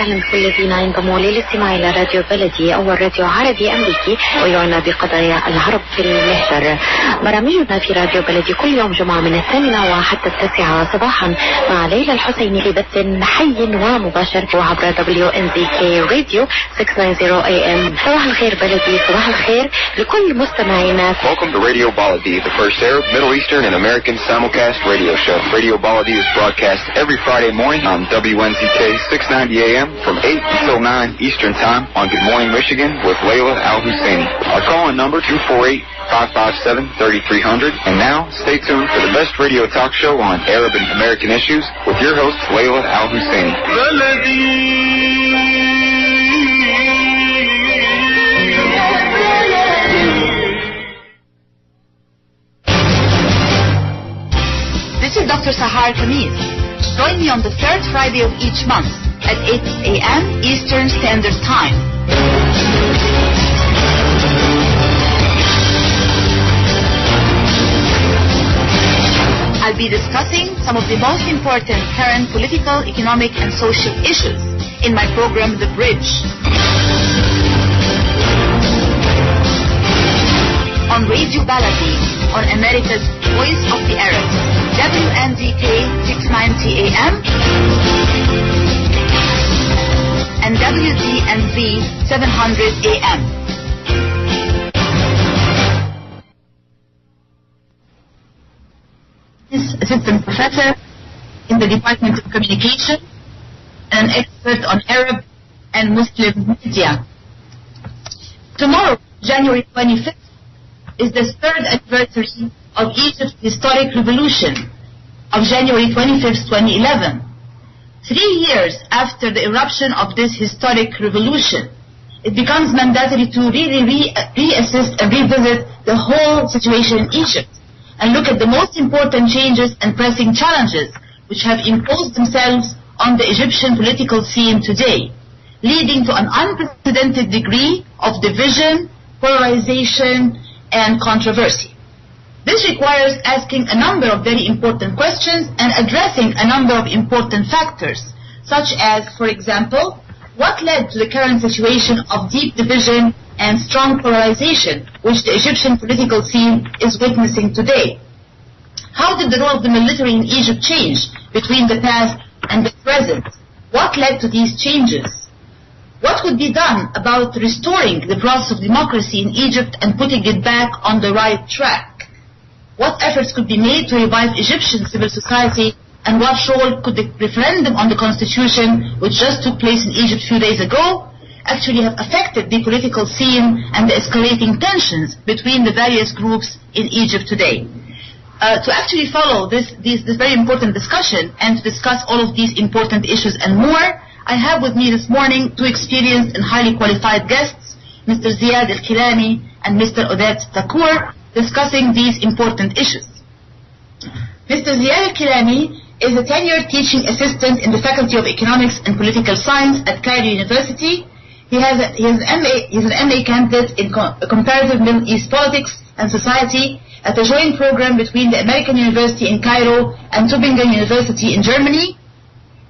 أهلا بكل الذين ينضموا للاستماع إلى راديو بلدي أول راديو عربي أمريكي ويعنى بقضايا العرب في المهجر. برامجنا في راديو بلدي كل يوم جمعة من 8 وحتى 9 صباحا مع ليلى الحسيني في بث حي ومباشر عبر WNZK راديو 690 AM. صباح الخير بلدي، صباح الخير لكل مستمعينا. Welcome to Radio Baladi, the first Arab, Middle Eastern and American simulcast radio show. Radio Baladi is broadcast every Friday morning on WNZK 690 AM from 8 until 9 Eastern Time on Good Morning Michigan with Layla Al-Husseini. Our call-in number 248-557-3300. And now, stay tuned for the best radio talk show on Arab and American issues with your host, Layla Al-Husseini. This is Dr. Sahar Khamis. Join me on the third Friday of each month at 8 a.m. Eastern Standard Time. I'll be discussing some of the most important current political, economic, and social issues in my program, The Bridge. On Radio Baladi, on America's Voice of the Arabs, WNZK 690 AM, and WDNZ 700 AM. Is assistant professor in the Department of Communication and an expert on Arab and Muslim media. Tomorrow, January 25th, is the third anniversary of Egypt's historic revolution of January 25th, 2011. 3 years after the eruption of this historic revolution, it becomes mandatory to really reassess and revisit the whole situation in Egypt and look at the most important changes and pressing challenges which have imposed themselves on the Egyptian political scene today, leading to an unprecedented degree of division, polarization, and controversy. This requires asking a number of very important questions and addressing a number of important factors, such as, for example, what led to the current situation of deep division and strong polarization which the Egyptian political scene is witnessing today? How did the role of the military in Egypt change between the past and the present? What led to these changes? What could be done about restoring the process of democracy in Egypt and putting it back on the right track? What efforts could be made to revive Egyptian civil society, and what role could the referendum on the constitution, which just took place in Egypt a few days ago, actually have affected the political scene and the escalating tensions between the various groups in Egypt today? To actually follow this very important discussion and to discuss all of these important issues and more, I have with me this morning two experienced and highly qualified guests, Mr. Ziad Al-Kilani and Mr. Oded Thakur, discussing these important issues. Mr. Ziad Al-Kilani is a tenured teaching assistant in the Faculty of Economics and Political Science at Cairo University. He is an MA candidate in Comparative Middle East Politics and Society at a joint program between the American University in Cairo and Tübingen University in Germany.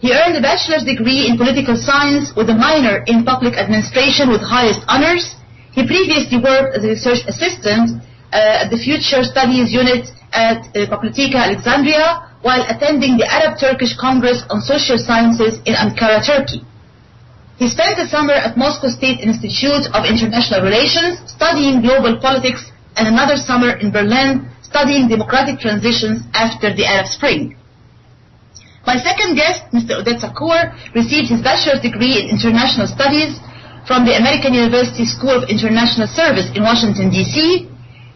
He earned a bachelor's degree in political science with a minor in public administration with highest honors. He previously worked as a research assistant at the Future Studies Unit at Politika Alexandria while attending the Arab-Turkish Congress on Social Sciences in Ankara, Turkey. He spent the summer at Moscow State Institute of International Relations studying global politics and another summer in Berlin studying democratic transitions after the Arab Spring. My second guest, Mr. Oded Thakur, received his bachelor's degree in international studies from the American University School of International Service in Washington, D.C.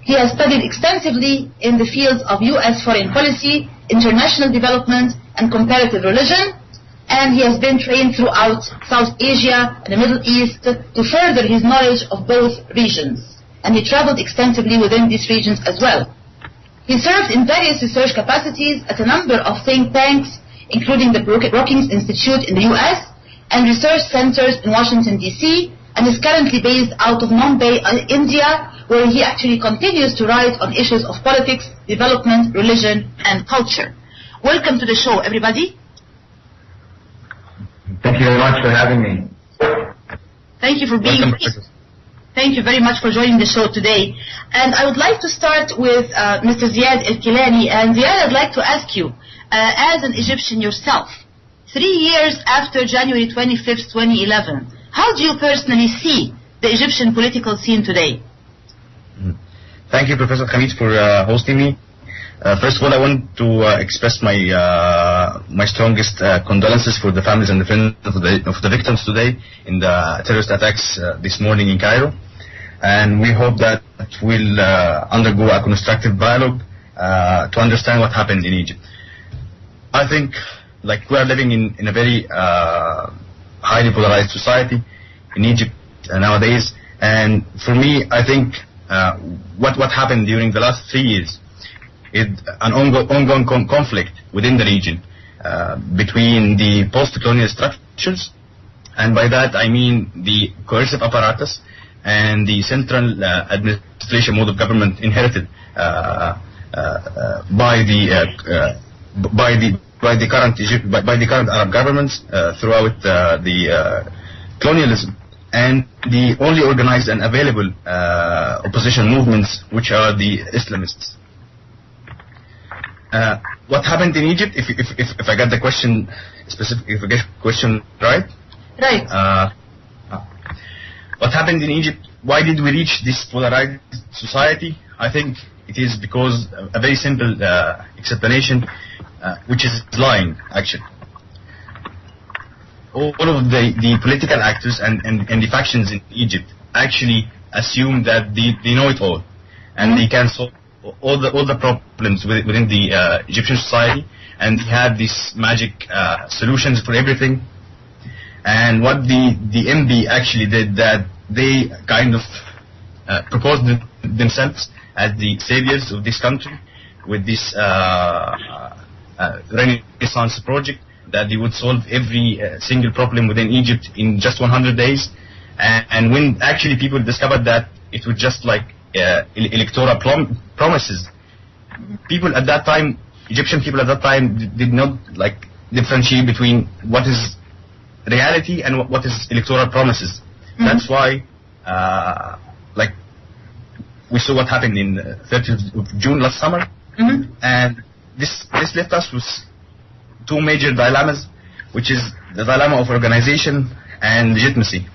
He has studied extensively in the fields of U.S. foreign policy, international development, and comparative religion, and he has been trained throughout South Asia and the Middle East to further his knowledge of both regions, and he traveled extensively within these regions as well. He served in various research capacities at a number of think tanks, including the Brookings Institute in the U.S., and research centers in Washington, D.C., and is currently based out of Mumbai, India, where he actually continues to write on issues of politics, development, religion, and culture. Welcome to the show, everybody. Thank you very much for having me. Thank you for being here. Thank you very much for joining the show today. And I would like to start with Mr. Ziad El-Kilani. And Ziad, I'd like to ask you, as an Egyptian yourself, 3 years after January 25th, 2011, how do you personally see the Egyptian political scene today? Thank you, Professor Hamid, for hosting me. First of all, I want to express my my strongest condolences for the families and the friends of the victims today in the terrorist attacks this morning in Cairo. And we hope that we'll undergo a constructive dialogue to understand what happened in Egypt. I think we are living in a very highly polarized society in Egypt nowadays. And for me, I think what happened during the last 3 years is an ongoing conflict within the region between the post-colonial structures, and by that I mean the coercive apparatus and the central administration mode of government inherited by the current Arab governments throughout the colonialism, and the only organized and available opposition movements, which are the Islamists. What happened in Egypt? If I got the question if I get the question right? Right. What happened in Egypt? Why did we reach this polarized society? I think it is because a very simple explanation, which is lying, actually. All of the political actors and the factions in Egypt actually assume that they know it all, and they can solve all the problems within the Egyptian society, and they have these magic solutions for everything. And what the MB actually did, that they kind of proposed themselves as the saviors of this country with this Renaissance project, that they would solve every single problem within Egypt in just 100 days. And when actually people discovered that it was just electoral promises, people at that time, Egyptian people at that time, did not differentiate between what is reality and what is electoral promises. Mm-hmm. That's why we saw what happened in 30th of June last summer. Mm-hmm. And this left us with two major dilemmas, which is the dilemma of organization and legitimacy.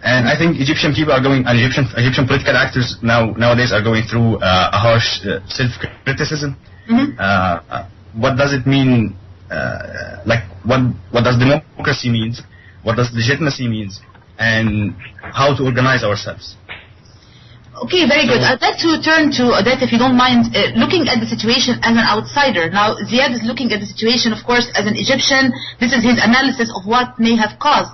And I think Egyptian people are Egyptian political actors nowadays are going through a harsh self-criticism. Mm-hmm. What does it mean? What does democracy mean? What does legitimacy mean? And how to organize ourselves. Okay, very good. I'd like to turn to Odette, if you don't mind, looking at the situation as an outsider. Now, Ziad is looking at the situation, of course, as an Egyptian. This is his analysis of what may have caused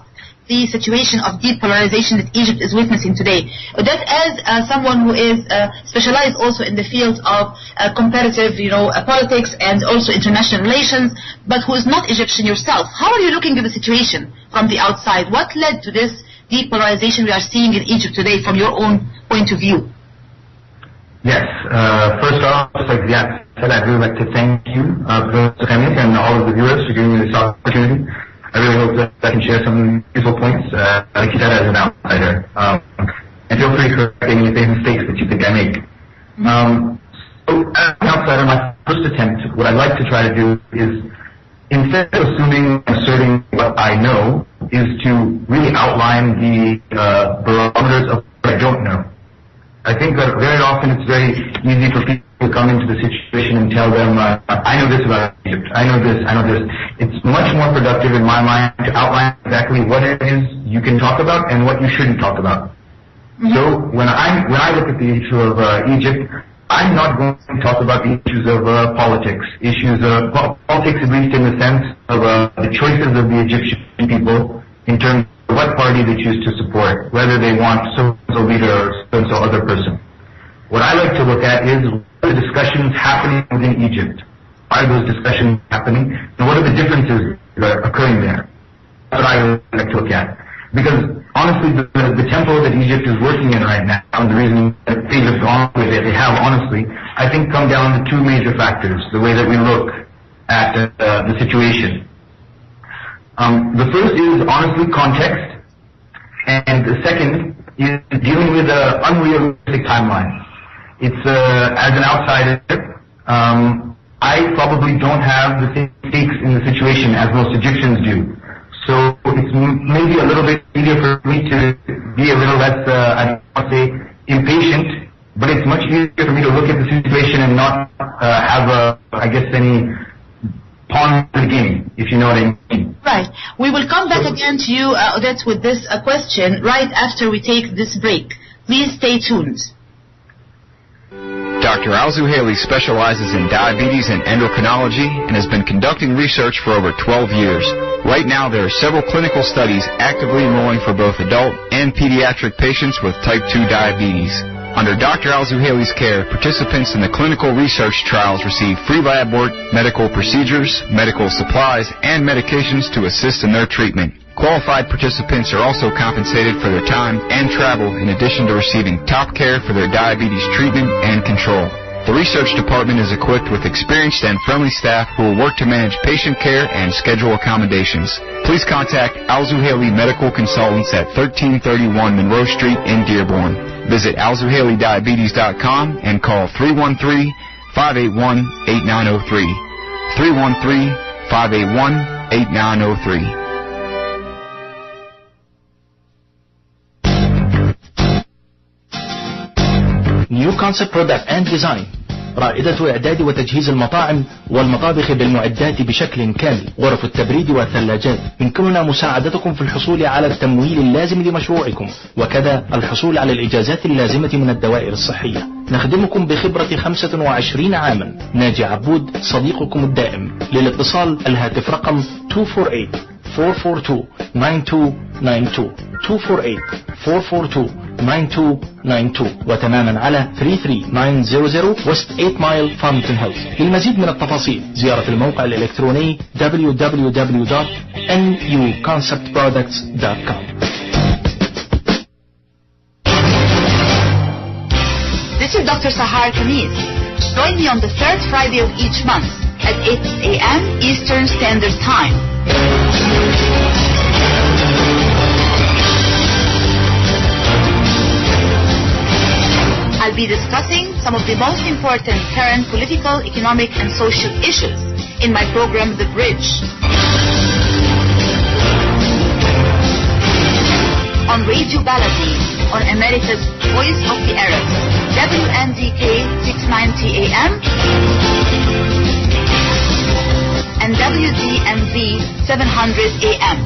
the situation of deep polarization that Egypt is witnessing today. Odette, as someone who is specialized also in the field of comparative, politics and also international relations, but who is not Egyptian yourself, how are you looking at the situation from the outside? What led to this deep polarization we are seeing in Egypt today from your own point of view? Yes. First off, like Ziad said, I'd really like to thank you, Professor Hamid, and all of the viewers for giving me this opportunity. I really hope that I can share some useful points, like you said, as an outsider. And feel free to correct any mistakes that you think I make. So, as an outsider, my first attempt, what I'd like to try to do is, instead of asserting what I know, is to really outline the barometers of what I don't know. I think that very often it's very easy for people to come into the situation and tell them, I know this about Egypt, I know this. It's much more productive in my mind to outline exactly what it is you can talk about and what you shouldn't talk about. Mm-hmm. So when I look at the issue of Egypt, I'm not going to talk about the issues of politics, politics at least in the sense of the choices of the Egyptian people in terms of what party they choose to support, whether they want so-and-so leader or so-and-so other person. What I like to look at is what are the discussions happening within Egypt? Why are those discussions happening? And what are the differences that are occurring there? That's what I I would like to look at. Because honestly, the tempo that Egypt is working in right now, and the reason that things have gone with it, they have honestly, I think come down to two major factors, the way that we look at the situation. The first is honestly context, and the second is dealing with an unrealistic timeline. It's, as an outsider, I probably don't have the same stakes in the situation as most Egyptians do. So it's maybe a little bit easier for me to be a little less, I don't want to say impatient, but it's much easier for me to look at the situation and not have, any pawn in the game, if you know what I mean. Right. We will come back again to you, Odette, with this question right after we take this break. Please stay tuned. Dr. Al-Zuhaili specializes in diabetes and endocrinology and has been conducting research for over 12 years. Right now, there are several clinical studies actively enrolling for both adult and pediatric patients with type 2 diabetes. Under Dr. Al-Zuhaili's care, participants in the clinical research trials receive free lab work, medical procedures, medical supplies, and medications to assist in their treatment. Qualified participants are also compensated for their time and travel in addition to receiving top care for their diabetes treatment and control. The research department is equipped with experienced and friendly staff who will work to manage patient care and schedule accommodations. Please contact Al-Zuhaili Medical Consultants at 1331 Monroe Street in Dearborn. Visit alzuhailidiabetes.com and call 313-581-8903. 313-581-8903. New Concept Product and Design، رائدة إعداد وتجهيز المطاعم والمطابخ بالمعدات بشكل كامل، غرف التبريد والثلاجات. يمكننا مساعدتكم في الحصول على التمويل اللازم لمشروعكم، وكذا الحصول على الإجازات اللازمة من الدوائر الصحية. نخدمكم بخبرة 25 عاما. ناجي عبود صديقكم الدائم. للاتصال الهاتف رقم 248-442-9292 248-442-9292 وتماما على 33900 West 8 Mile Farmington Hills. للمزيد من التفاصيل زيارة الموقع الإلكتروني www.nuconceptproducts.com. This is Dr. Sahar Khamis. Join me on the third Friday of each month at 8 a.m. Eastern Standard Time. I'll be discussing some of the most important current political, economic, and social issues in my program, The Bridge. On Radio Baladi, on America's Voice of the Arabs, WNDK 690 AM and WDMV 700 AM.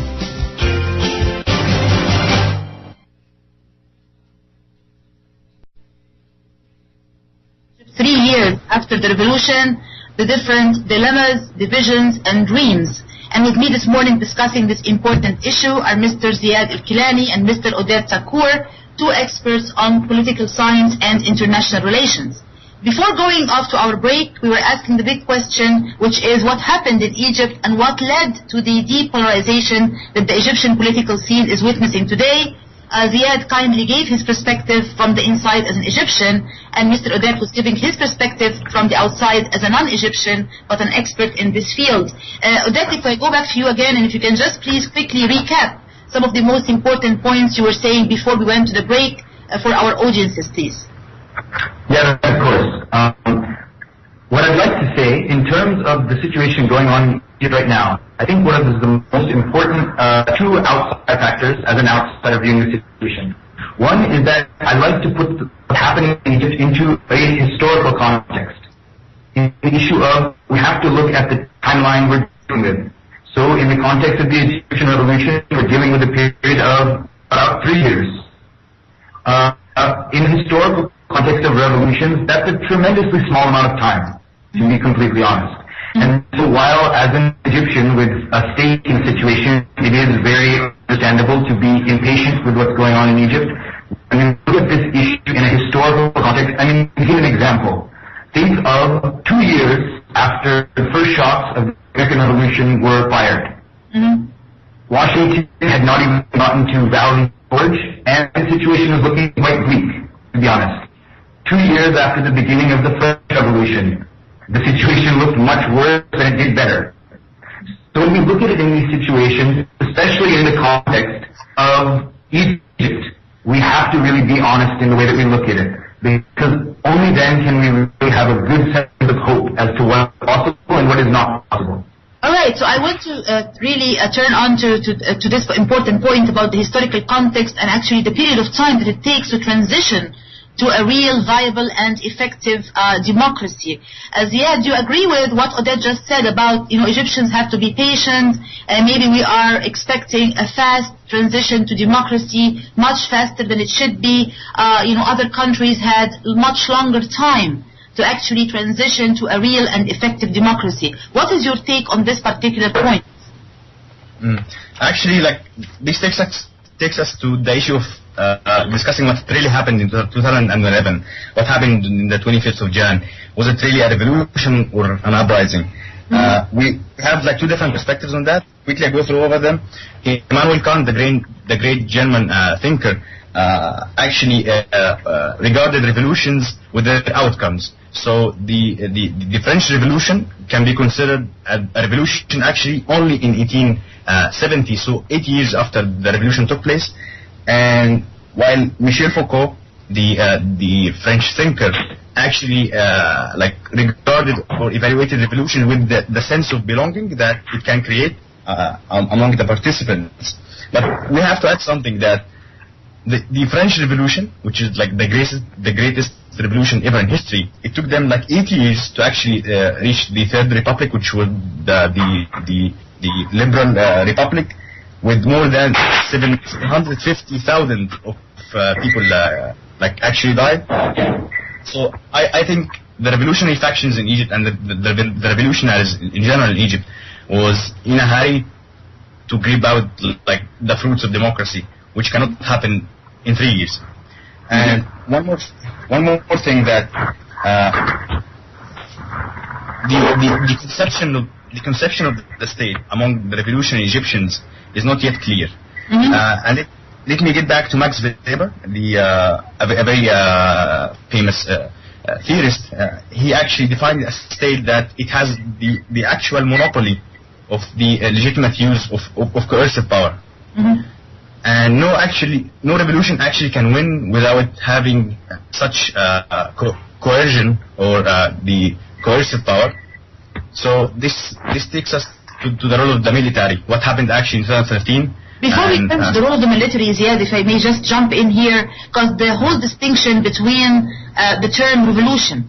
Three years after the revolution, the different dilemmas, divisions, and dreams. And with me this morning discussing this important issue are Mr. Ziad Al-Kilani and Mr. Oded Takour, two experts on political science and international relations. Before going off to our break, we were asking the big question, which is what happened in Egypt and what led to the depolarization that the Egyptian political scene is witnessing today. Ziad kindly gave his perspective from the inside as an Egyptian, and Mr. Oded was giving his perspective from the outside as a non-Egyptian, but an expert in this field. Oded, if I go back to you again, and if you can just please quickly recap some of the most important points you were saying before we went to the break for our audiences, please. Yeah, of course. What I'd like to say, in terms of the situation going on right now, I think one of the most important two outside factors as an outsider viewing the situation. One is that I'd like to put what's happening in Egypt into a historical context. In the issue of, we have to look at the timeline we're dealing with. So in the context of the Egyptian revolution, we're dealing with a period of about 3 years. In the historical context of revolutions, that's a tremendously small amount of time, to be completely honest. And so while as an Egyptian with a stake in the situation, it is very understandable to be impatient with what's going on in Egypt, when you look at this issue in a historical context, I mean, to give an example, think of 2 years after the first shots of the American Revolution were fired. Washington had not even gotten to Valley Forge, and the situation was looking quite bleak, to be honest. 2 years after the beginning of the French Revolution, the situation looked much worse than it did better. So when we look at it in these situations, especially in the context of Egypt, we have to really be honest in the way that we look at it, because only then can we really have a good sense of hope as to what is possible and what is not possible. All right, so I want to really turn on to this important point about the historical context and actually the period of time that it takes to transition to a real, viable, and effective democracy. Ziad, do you agree with what Odette just said about, Egyptians have to be patient, and maybe we are expecting a fast transition to democracy, much faster than it should be. Other countries had much longer time to actually transition to a real and effective democracy. What is your take on this particular point? Actually, this takes us to the issue of discussing what really happened in 2011. What happened in the 25th of Jan? Was it really a revolution or an uprising? We have two different perspectives on that. Quickly I go through over them. Immanuel Kant, the great German thinker, actually regarded revolutions with their outcomes. So the French Revolution can be considered a revolution actually only in 1870, so 8 years after the revolution took place. And while Michel Foucault, the French thinker, actually regarded or evaluated revolution with the sense of belonging that it can create among the participants. But we have to add something, that the French Revolution, which is the greatest revolution ever in history, it took them 8 years to actually reach the Third Republic, which was the liberal republic, with more than 750,000 of people actually died. So I think the revolutionary factions in Egypt and the revolutionaries in general in Egypt was in a hurry to grip out the fruits of democracy, which cannot happen in 3 years. And one more thing, that the conception of the state among the revolutionary Egyptians is not yet clear. And let me get back to Max Weber, a very famous theorist. He actually defined a state that it has the actual monopoly of the legitimate use of coercive power. And no revolution actually can win without having such coercion or the coercive power. So this takes us to the role of the military. What happened actually in 2013? Before we come to the role of the military, Ziad, if I may just jump in here, because the whole distinction between the term revolution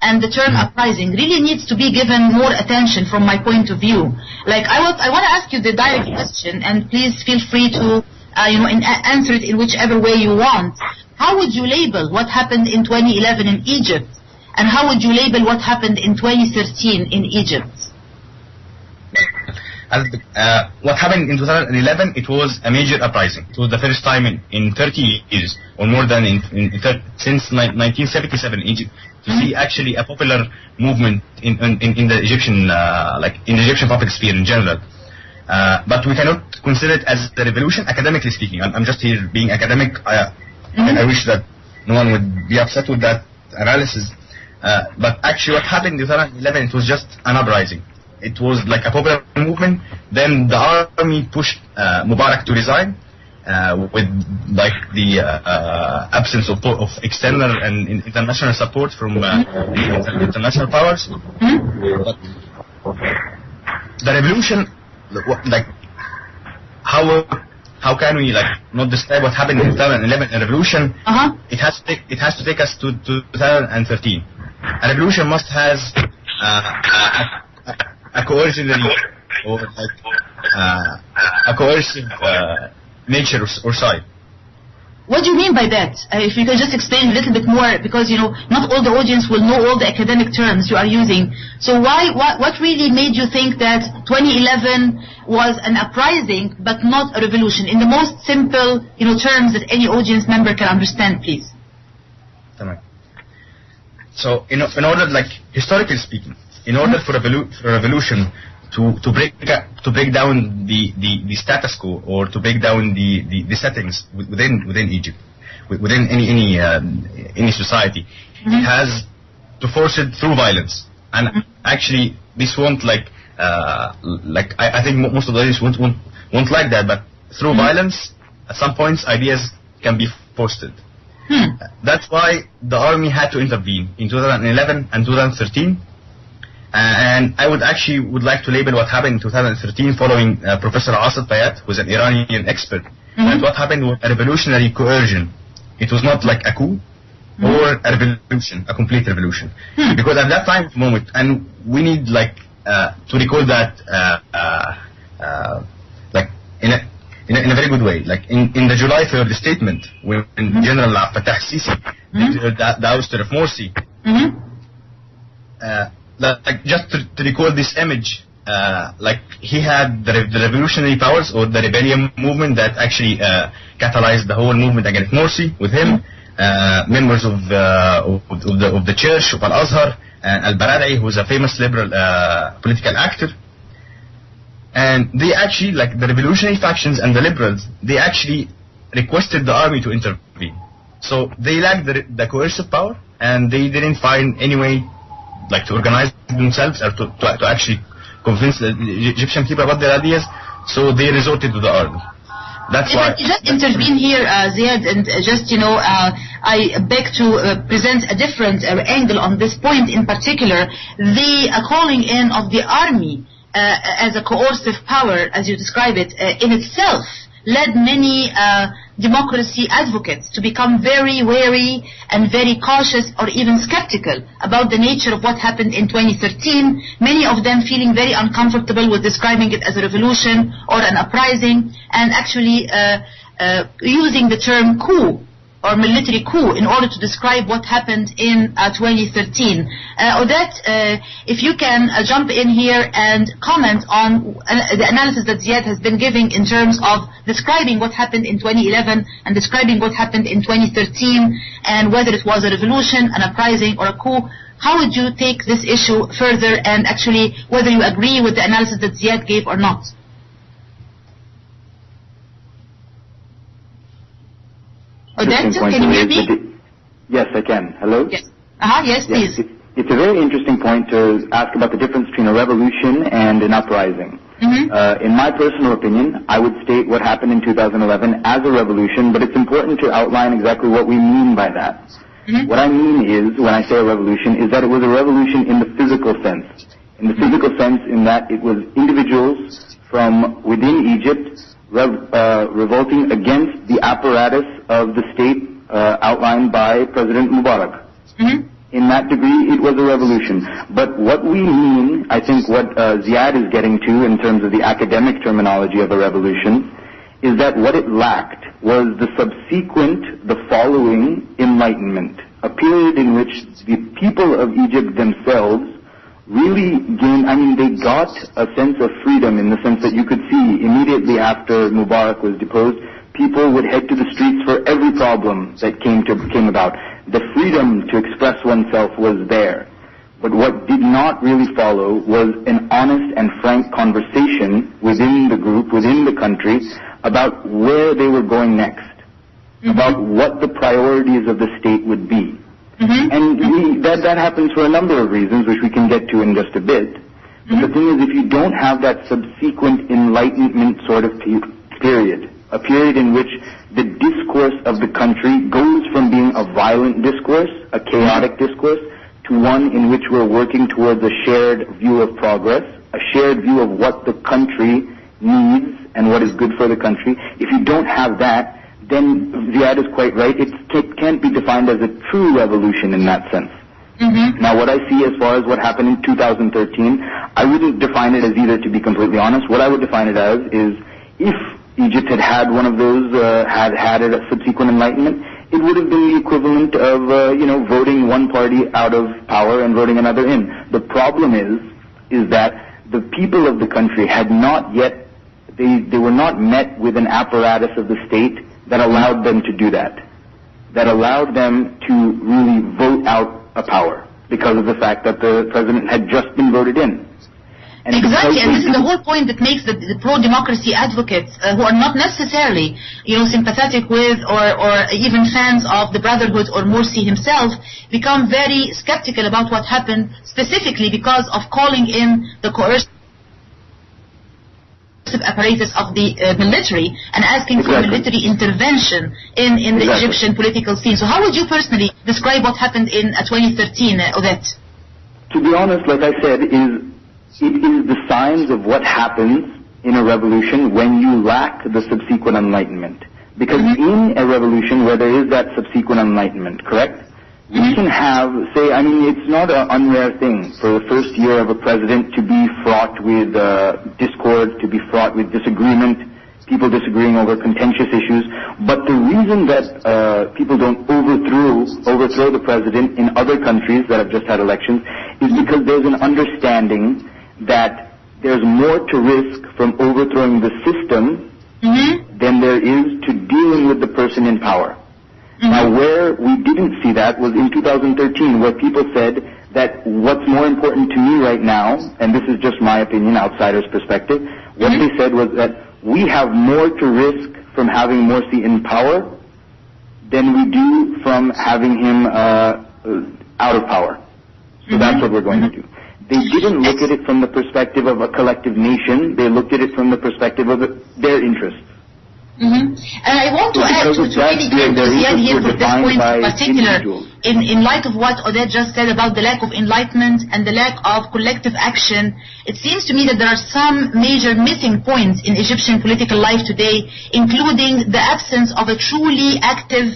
and the term uprising really needs to be given more attention from my point of view. I want to ask you the direct question, and please feel free to answer it in whichever way you want. How would you label what happened in 2011 in Egypt, and how would you label what happened in 2013 in Egypt? What happened in 2011, it was a major uprising. It was the first time in 30 years, or more than since 1977 in Egypt, to see actually a popular movement in the Egyptian, in the Egyptian public sphere in general. But we cannot consider it as a revolution, academically speaking. I'm just here being academic. I wish that no one would be upset with that analysis. But actually what happened in 2011, it was just an uprising. It was a popular movement. Then the army pushed Mubarak to resign with the absence of external and international support from international powers. But the revolution, how can we not describe what happened in 2011? A revolution, it has to take us to 2013. A revolution must have a coercionary or a coercive nature or side. What do you mean by that? If you can just explain a little bit more, because not all the audience will know all the academic terms you are using. So what really made you think that 2011 was an uprising but not a revolution? In the most simple terms that any audience member can understand, please. So in order, historically speaking, in order for a revolution to break down the status quo, or to break down the settings within Egypt, within any society. It has to force it through violence, and actually this won't I think most of the audience won't like that, but through violence, at some points ideas can be fostered. That's why the army had to intervene in 2011 and 2013. And I would like to label what happened in 2013 following Professor Asad Bayat, who is an Iranian expert. And what happened was a revolutionary coercion. It was not like a coup or a revolution, a complete revolution. Because at that time moment, and we need to recall that in a very good way. Like in the July 3rd statement, when General Abdel Fattah al-Sisi declared the ouster of Morsi, just to recall this image, he had the revolutionary powers, or the rebellion movement that actually catalyzed the whole movement against Morsi with him, members of the Church of Al-Azhar, and Al-Baradei, who is a famous liberal political actor. And they actually, the revolutionary factions and the liberals, they actually requested the army to intervene. So they lacked the coercive power, and they didn't find any way to organize themselves or to actually convince the Egyptian people about their ideas. So they resorted to the army. That's why. Just intervene here, Ziad, and I beg to present a different angle on this point in particular. The calling in of the army as a coercive power, as you describe it, in itself led many democracy advocates to become very wary and very cautious, or even skeptical about the nature of what happened in 2013, many of them feeling very uncomfortable with describing it as a revolution or an uprising, and actually using the term coup or military coup in order to describe what happened in 2013. Odette, if you can jump in here and comment on the analysis that Ziad has been giving in terms of describing what happened in 2011 and describing what happened in 2013, and whether it was a revolution, an uprising, or a coup. How would you take this issue further, and actually whether you agree with the analysis that Ziad gave or not? Odette, can you hear me? Yes, I can. Hello? Yes. Yes, please. Yes, it's a very interesting point to ask about the difference between a revolution and an uprising. In my personal opinion, I would state what happened in 2011 as a revolution, but it's important to outline exactly what we mean by that. What I mean is, when I say a revolution, is that it was a revolution in the physical sense. In the physical sense in that it was individuals from within Egypt revolting against the apparatus of the state outlined by President Mubarak. In that degree, it was a revolution. But what we mean, I think what Ziad is getting to in terms of the academic terminology of a revolution, is that what it lacked was the subsequent, the following enlightenment, a period in which the people of Egypt themselves really gained, they got a sense of freedom, in the sense that you could see immediately after Mubarak was deposed, people would head to the streets for every problem that came about. The freedom to express oneself was there. But what did not really follow was an honest and frank conversation within the group, within the country, about where they were going next, about what the priorities of the state would be. And that happens for a number of reasons, which we can get to in just a bit. But the thing is, if you don't have that subsequent enlightenment sort of period, a period in which the discourse of the country goes from being a violent discourse, a chaotic discourse, to one in which we're working towards a shared view of progress, a shared view of what the country needs and what is good for the country. If you don't have that, then Ziad is quite right. It can't be defined as a true revolution in that sense. Now, what I see as far as what happened in 2013, I wouldn't define it as either, to be completely honest. What I would define it as is, if Egypt had one of those, had a subsequent enlightenment, it would have been the equivalent of, voting one party out of power and voting another in. The problem is that the people of the country had not yet, they were not met with an apparatus of the state that allowed them to do that allowed them to really vote out a power, because of the fact that the president had just been voted in. And exactly, and this is the whole point that makes the pro-democracy advocates who are not necessarily, sympathetic with or even fans of the Brotherhood or Morsi himself become very skeptical about what happened, specifically because of calling in the coercive apparatus of the military and asking for military intervention in the Egyptian political scene. So how would you personally describe what happened in 2013, Odette? To be honest, like I said, it is the signs of what happens in a revolution when you lack the subsequent enlightenment. Because in a revolution where there is that subsequent enlightenment, correct? We can have, it's not an unrare thing for the first year of a president to be fraught with discord, to be fraught with disagreement, people disagreeing over contentious issues. But the reason that people don't overthrow the president in other countries that have just had elections is because there's an understanding that there's more to risk from overthrowing the system than there is to dealing with the person in power. Now, where we didn't see that was in 2013, where people said that what's more important to me right now, and this is just my opinion, outsider's perspective, what they said was that we have more to risk from having Morsi in power than we do from having him out of power. So that's what we're going to do. They didn't look at it from the perspective of a collective nation. They looked at it from the perspective of their interests. And I want to add to really get to Ziad here for this point in particular, in light of what Odette just said about the lack of enlightenment and the lack of collective action, it seems to me that there are some major missing points in Egyptian political life today, including the absence of a truly active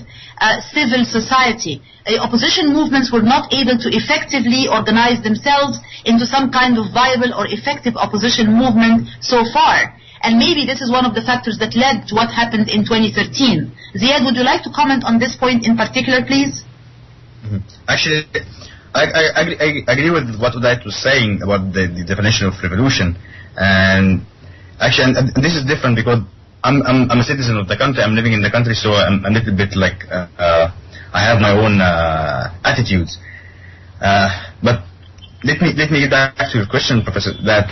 civil society. Opposition movements were not able to effectively organize themselves into some kind of viable or effective opposition movement so far. And maybe this is one of the factors that led to what happened in 2013. Ziad, would you like to comment on this point in particular, please? Actually, I agree with what Odette was saying about the definition of revolution. And actually, and this is different because I'm a citizen of the country. I'm living in the country, so I'm a little bit like I have my own attitudes. But let me get back to your question, Professor. That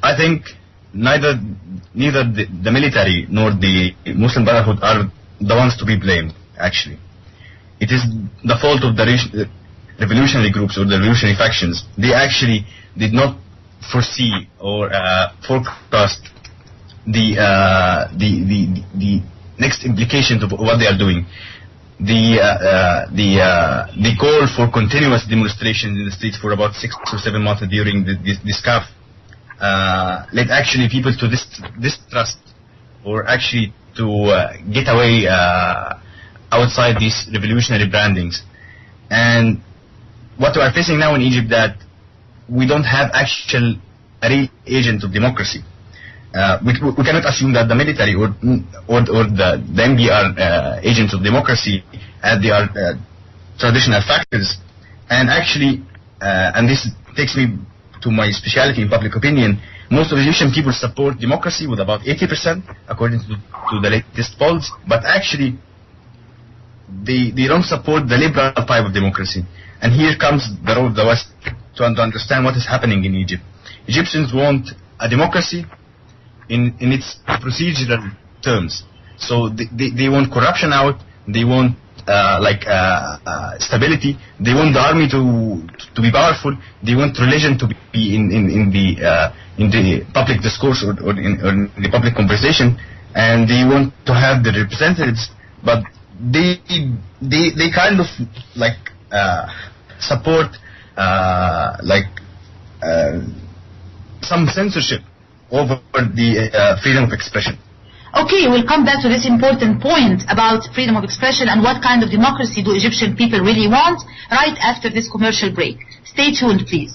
I think neither the military nor the Muslim Brotherhood are the ones to be blamed. Actually, it is the fault of the revolutionary groups or the revolutionary factions. They actually did not foresee or forecast the next implications of what they are doing. The call for continuous demonstrations in the streets for about 6 or 7 months during this CAF led actually people to distrust or actually to get away outside these revolutionary brandings. And what we are facing now in Egypt, that we don't have actual real agent of democracy. We cannot assume that the military or the MB are agents of democracy, as they are traditional factors. And actually, and this takes me to my specialty in public opinion, most of the Egyptian people support democracy with about 80%, according to the latest polls, but actually they don't support the liberal type of democracy. And here comes the role of the West to understand what is happening in Egypt. Egyptians want a democracy in its procedural terms. So they want corruption out, they want stability, they want the army to be powerful, they want religion to be in the public discourse or in the public conversation, and they want to have the representatives, but they kind of support some censorship over the freedom of expression. Okay, we'll come back to this important point about freedom of expression and what kind of democracy do Egyptian people really want right after this commercial break. Stay tuned, please.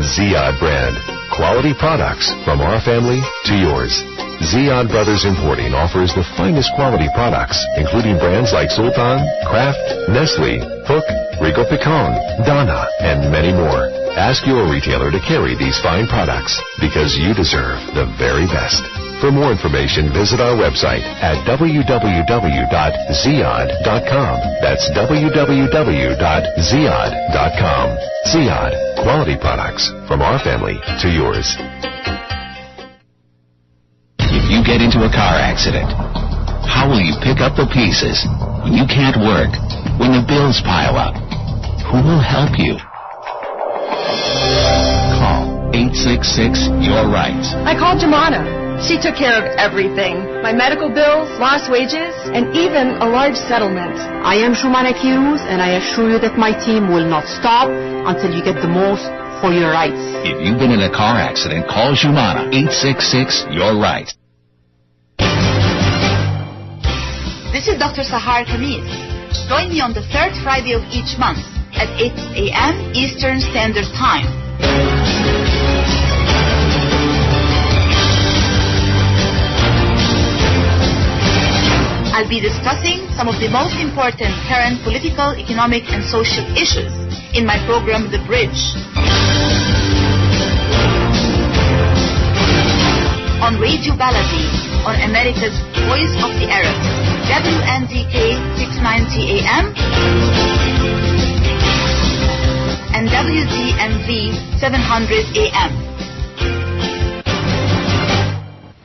Ziad brand. Quality products from our family to yours. Ziad Brothers Importing offers the finest quality products, including brands like Sultan, Kraft, Nestle, Hook, Rico Picon, Donna, and many more. Ask your retailer to carry these fine products because you deserve the very best. For more information, visit our website at www.ziad.com. That's www.ziad.com. Ziad, quality products from our family to yours. If you get into a car accident, how will you pick up the pieces when you can't work, when the bills pile up? Who will help you? Call 866-YOUR-RIGHTS. I called Jemana. She took care of everything. My medical bills, lost wages, and even a large settlement. I am Jumana Kiruz, and I assure you that my team will not stop until you get the most for your rights. If you've been in a car accident, call Jumana. 866-YOUR-RIGHTS. This is Dr. Sahar Khamis. Join me on the third Friday of each month at 8 a.m. Eastern Standard Time. I'll be discussing some of the most important current political, economic, and social issues in my program, The Bridge. On Radio Baladi, on America's Voice of the Arabs, WNZK 690 AM and WZMV 700 AM.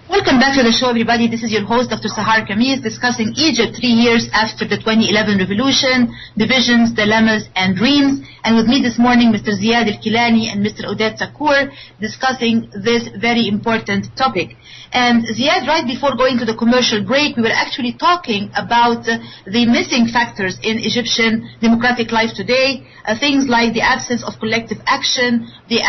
Welcome back to the show, everybody. This is your host, Dr. Sahar Khamis, discussing Egypt 3 years after the 2011 revolution, divisions, dilemmas, and dreams. And with me this morning, Mr. Ziad Al-Kilani and Mr. Oded Takour, discussing this very important topic. And Ziad, right before going to the commercial break, we were actually talking about the missing factors in Egyptian democratic life today, things like the absence of collective action, the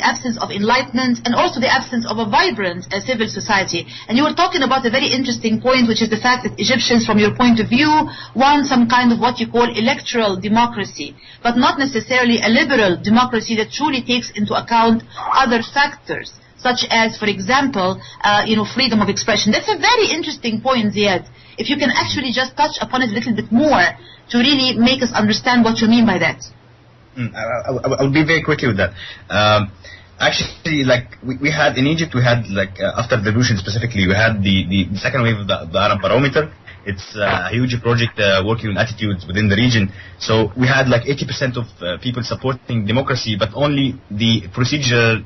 absence of enlightenment, and also the absence of a vibrant civil society. And you were talking about a very interesting point, which is the fact that Egyptians, from your point of view, want some kind of what you call electoral democracy, but not necessarily a liberal democracy that truly takes into account other factors, such as, for example, freedom of expression. That's a very interesting point, Ziad. If you can actually just touch upon it a little bit more to really make us understand what you mean by that. I'll be very quickly with that. Actually, like we had in Egypt, we had after the revolution specifically, we had the second wave of the Arab Barometer. It's a huge project working on attitudes within the region. So we had 80% of people supporting democracy, but only the procedural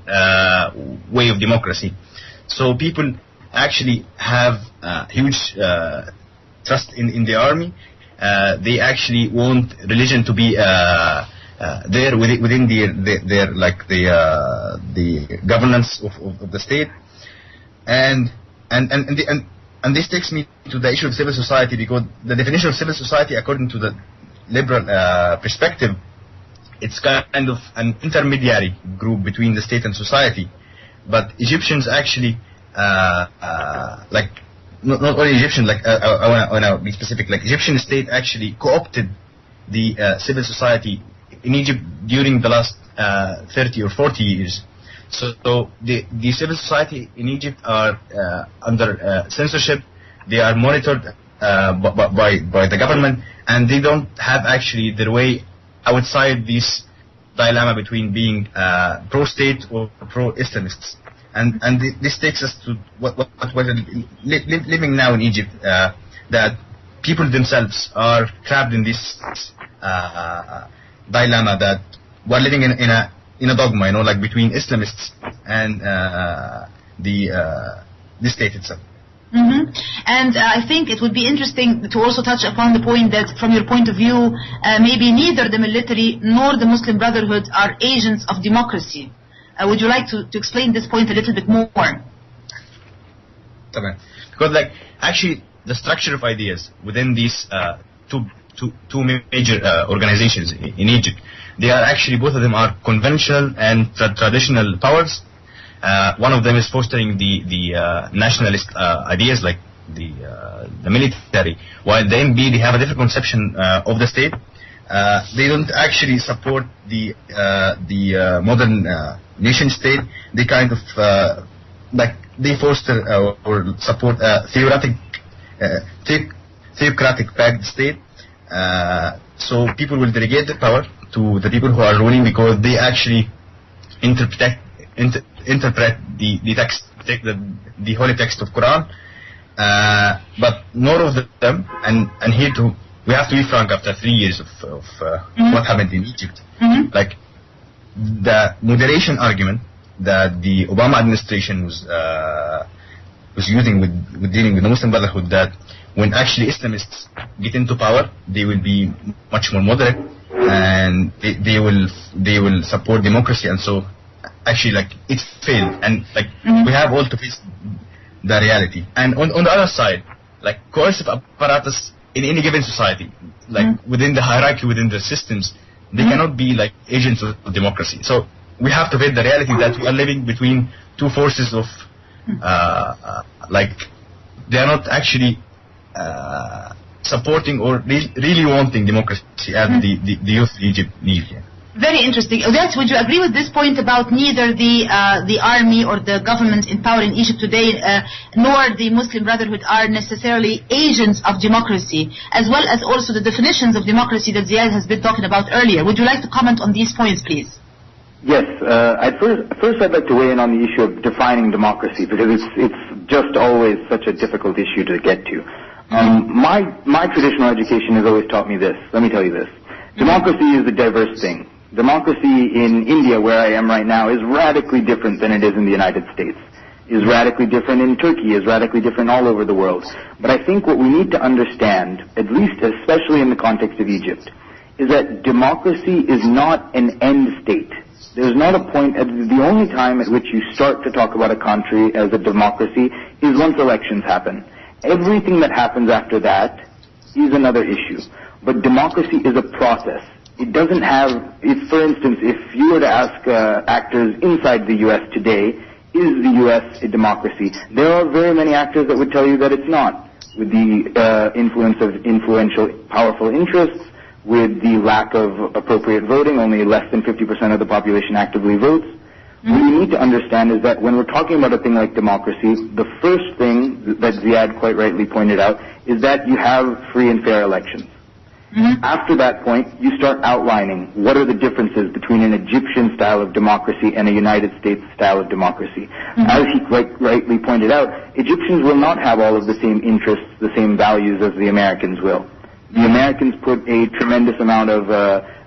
way of democracy. So people actually have huge trust in the army. They actually want religion to be there within the governance of the state, and this takes me to the issue of civil society, because the definition of civil society, according to the liberal perspective, it's kind of an intermediary group between the state and society. But Egyptians actually, not only Egyptians, I want to be specific, Egyptian state actually co-opted the civil society in Egypt during the last 30 or 40 years. So the civil society in Egypt are under censorship. They are monitored by the government, and they don't have actually their way outside this dilemma between being pro-state or pro-Islamists. And this takes us to what we're living now in Egypt, that people themselves are trapped in this dilemma, that we're living in a dogma, between Islamists and the state itself. Mm-hmm. And I think it would be interesting to also touch upon the point that, from your point of view, maybe neither the military nor the Muslim Brotherhood are agents of democracy. Would you like to explain this point a little bit more? Okay. Because actually the structure of ideas within these two major organizations in Egypt, they are actually, both of them are conventional and traditional powers. One of them is fostering the nationalist ideas, like the military, while the MB, they have a different conception of the state. They don't actually support the modern nation state. They kind of they foster or support theocratic backed state. So people will delegate the power to the people who are ruling, because they actually interpret the text the holy text of Quran, but more of them, and here too, we have to be frank, after 3 years of what happened in Egypt, like the moderation argument that the Obama administration was using with dealing with the Muslim Brotherhood, that when actually Islamists get into power, they will be much more moderate, and they will support democracy, and so actually like it failed, and like we have all to face the reality. And on the other side, like coercive apparatus in any given society, like within the hierarchy, within the systems, they cannot be like agents of democracy. So we have to face the reality that we are living between two forces of like they are not actually supporting or really wanting democracy as the youth in Egypt need. Very interesting. Odette, would you agree with this point about neither the army or the government in power in Egypt today, nor the Muslim Brotherhood are necessarily agents of democracy, as well as also the definitions of democracy that Ziad has been talking about earlier? Would you like to comment on these points, please? Yes. First I'd like to weigh in on the issue of defining democracy, because it's just always such a difficult issue to get to. My traditional education has always taught me this. Let me tell you this. Democracy is a diverse thing. Democracy in India, where I am right now, is radically different than it is in the United States, is radically different in Turkey, is radically different all over the world. But I think what we need to understand, at least especially in the context of Egypt, is that democracy is not an end state. There's not a point, the only time at which you start to talk about a country as a democracy is once elections happen. Everything that happens after that is another issue. But democracy is a process. It doesn't have, for instance, if you were to ask actors inside the U.S. today, is the U.S. a democracy? There are very many actors that would tell you that it's not, with the influence of influential, powerful interests, with the lack of appropriate voting, only less than 50% of the population actively votes. What we need to understand is that when we're talking about a thing like democracy, the first thing that Ziad quite rightly pointed out is that you have free and fair elections. After that point, you start outlining what are the differences between an Egyptian style of democracy and a United States style of democracy. As he rightly pointed out, Egyptians will not have all of the same interests, the same values as the Americans will. The Americans put a tremendous amount of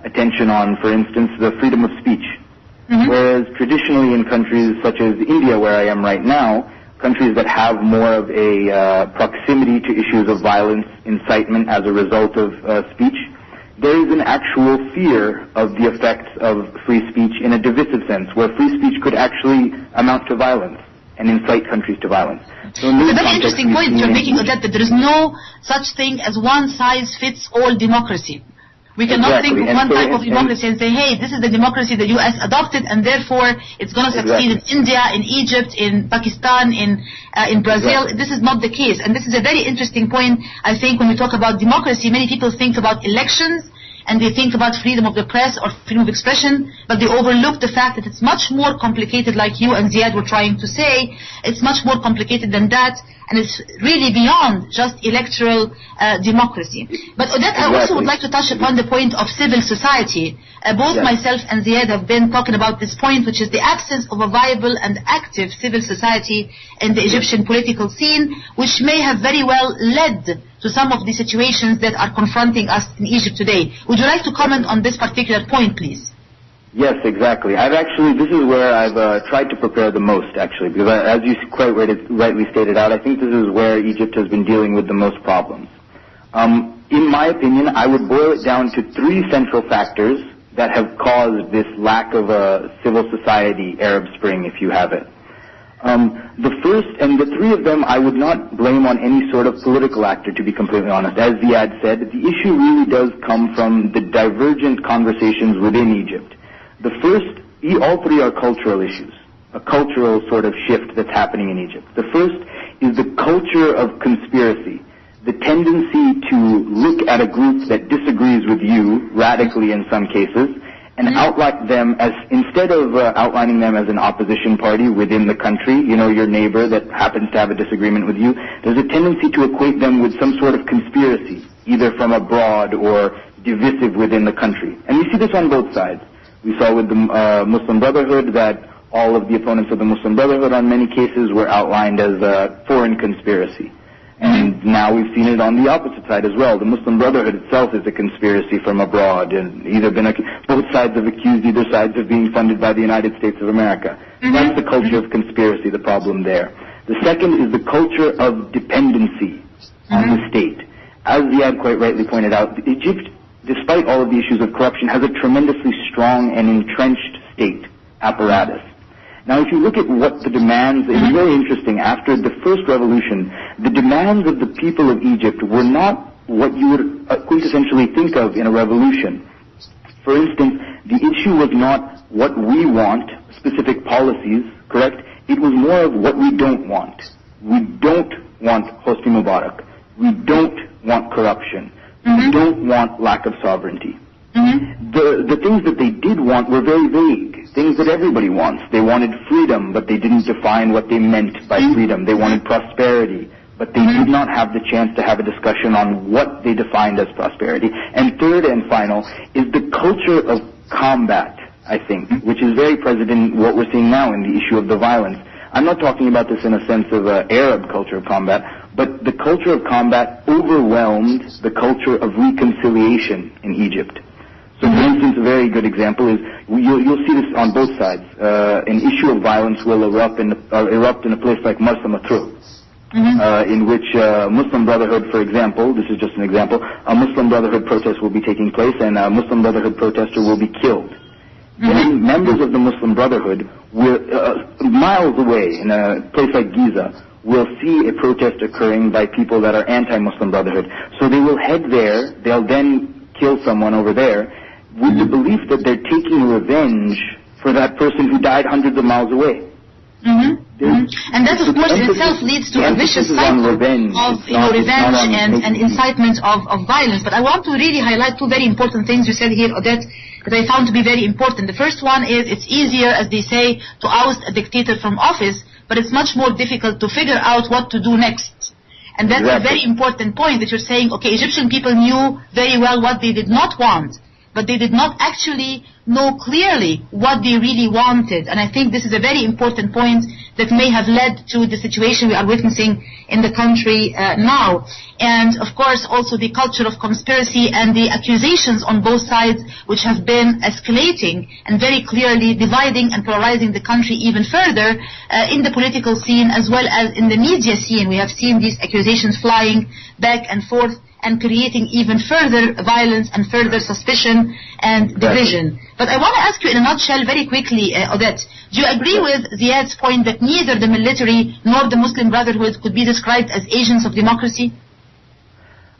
attention on, for instance, the freedom of speech. Whereas traditionally in countries such as India, where I am right now, countries that have more of a proximity to issues of violence, incitement as a result of speech, there is an actual fear of the effects of free speech in a divisive sense, where free speech could actually amount to violence and incite countries to violence. So it's a very interesting point you're making, Odette, that there is no such thing as one-size-fits-all democracy. We cannot think of one type of democracy and say, hey, this is the democracy the U.S. adopted, and therefore it's going to succeed in India, in Egypt, in Pakistan, in Brazil. This is not the case. And this is a very interesting point. I think when we talk about democracy, many people think about elections, and they think about freedom of the press or freedom of expression, but they overlook the fact that it's much more complicated, like you and Ziad were trying to say. It's much more complicated than that, and it's really beyond just electoral democracy. But Odette, I also would like to touch upon the point of civil society. Both myself and Ziad have been talking about this point, which is the absence of a viable and active civil society in the Egyptian political scene, which may have very well led to some of the situations that are confronting us in Egypt today. Would you like to comment on this particular point, please? Yes, exactly. This is where I've tried to prepare the most, actually, because as you quite rightly stated out, I think this is where Egypt has been dealing with the most problems. In my opinion, I would boil it down to three central factors that have caused this lack of a civil society Arab Spring, if you have it. The first, and the three of them I would not blame on any sort of political actor, to be completely honest. As Ziad said, the issue really does come from the divergent conversations within Egypt. The first, all three are cultural issues, a cultural sort of shift that's happening in Egypt. The first is the culture of conspiracy, the tendency to look at a group that disagrees with you, radically in some cases, and outline them as, instead of outlining them as an opposition party within the country, your neighbor that happens to have a disagreement with you, there's a tendency to equate them with some sort of conspiracy, either from abroad or divisive within the country. And we see this on both sides. We saw with the Muslim Brotherhood that all of the opponents of the Muslim Brotherhood on many cases were outlined as a foreign conspiracy. And now we've seen it on the opposite side as well. The Muslim Brotherhood itself is a conspiracy from abroad, and both sides have accused either sides of being funded by the United States of America. That's the culture of conspiracy, the problem there. The second is the culture of dependency on the state. As Ziad quite rightly pointed out, Egypt, despite all of the issues of corruption, has a tremendously strong and entrenched state apparatus. Now, if you look at what the demands, it was very interesting. After the first revolution, the demands of the people of Egypt were not what you would quintessentially think of in a revolution. For instance, the issue was not what we want, specific policies, correct? It was more of what we don't want. We don't want Hosni Mubarak. We don't want corruption. We don't want lack of sovereignty. The things that they did want were very vague, things that everybody wants. They wanted freedom, but they didn't define what they meant by freedom. They wanted prosperity, but they did not have the chance to have a discussion on what they defined as prosperity. And third and final is the culture of combat, I think, which is very present in what we're seeing now in the issue of the violence. I'm not talking about this in a sense of Arab culture of combat, but the culture of combat overwhelmed the culture of reconciliation in Egypt. So, for instance, a very good example is, you'll see this on both sides. An issue of violence will erupt in a place like Marsa Matruh, in which Muslim Brotherhood, for example, this is just an example, a Muslim Brotherhood protest will be taking place and a Muslim Brotherhood protester will be killed. Then members of the Muslim Brotherhood will, miles away in a place like Giza, will see a protest occurring by people that are anti-Muslim Brotherhood. So they will head there, they'll then kill someone over there, with the belief that they're taking revenge for that person who died hundreds of miles away. And that, of course, in itself leads to a vicious cycle of revenge and incitement of violence. But I want to really highlight two very important things you said here, Odette, that I found to be very important. The first one is it's easier, as they say, to oust a dictator from office, but it's much more difficult to figure out what to do next. And that's a very important point that you're saying, okay, Egyptian people knew very well what they did not want, but they did not actually know clearly what they really wanted. And I think this is a very important point that may have led to the situation we are witnessing in the country now. And of course also the culture of conspiracy and the accusations on both sides, which have been escalating and very clearly dividing and polarizing the country even further in the political scene as well as in the media scene. We have seen these accusations flying back and forth and creating even further violence and further suspicion and division. But I want to ask you in a nutshell very quickly, Odette, do you agree with Ziad's point that neither the military nor the Muslim Brotherhood could be described as agents of democracy?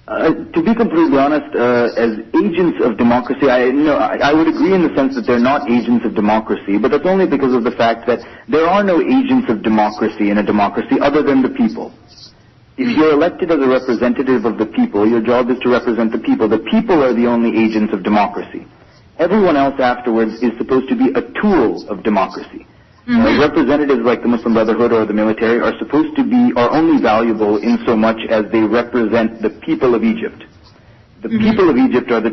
To be completely honest, as agents of democracy, I would agree in the sense that they're not agents of democracy, but that's only because of the fact that there are no agents of democracy in a democracy other than the people. If you're elected as a representative of the people, your job is to represent the people. The people are the only agents of democracy. Everyone else afterwards is supposed to be a tool of democracy. Representatives like the Muslim Brotherhood or the military are only valuable in so much as they represent the people of Egypt. The people of Egypt are the